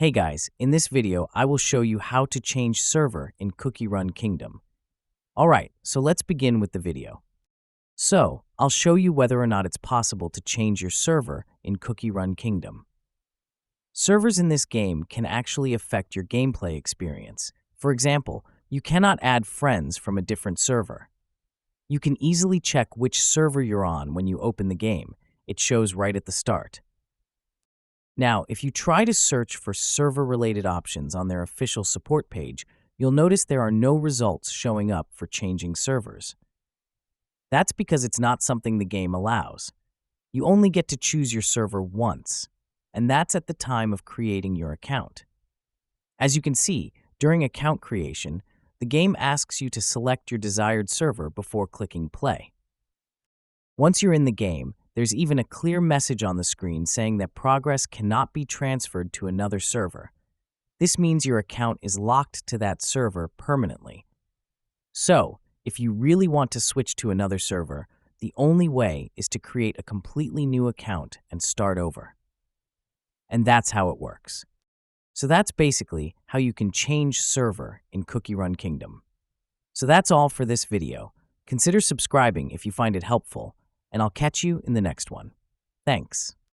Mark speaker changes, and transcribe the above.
Speaker 1: Hey guys, in this video, I will show you how to change server in Cookie Run Kingdom. Alright, so let's begin with the video. So, I'll show you whether or not it's possible to change your server in Cookie Run Kingdom. Servers in this game can actually affect your gameplay experience. For example, you cannot add friends from a different server. You can easily check which server you're on when you open the game. It shows right at the start. Now, if you try to search for server-related options on their official support page, you'll notice there are no results showing up for changing servers. That's because it's not something the game allows. You only get to choose your server once, and that's at the time of creating your account. As you can see, during account creation, the game asks you to select your desired server before clicking play. Once you're in the game, there's even a clear message on the screen saying that progress cannot be transferred to another server. This means your account is locked to that server permanently. So, if you really want to switch to another server, the only way is to create a completely new account and start over. And that's how it works. So that's basically how you can change server in Cookie Run Kingdom. So that's all for this video. Consider subscribing if you find it helpful, and I'll catch you in the next one. Thanks.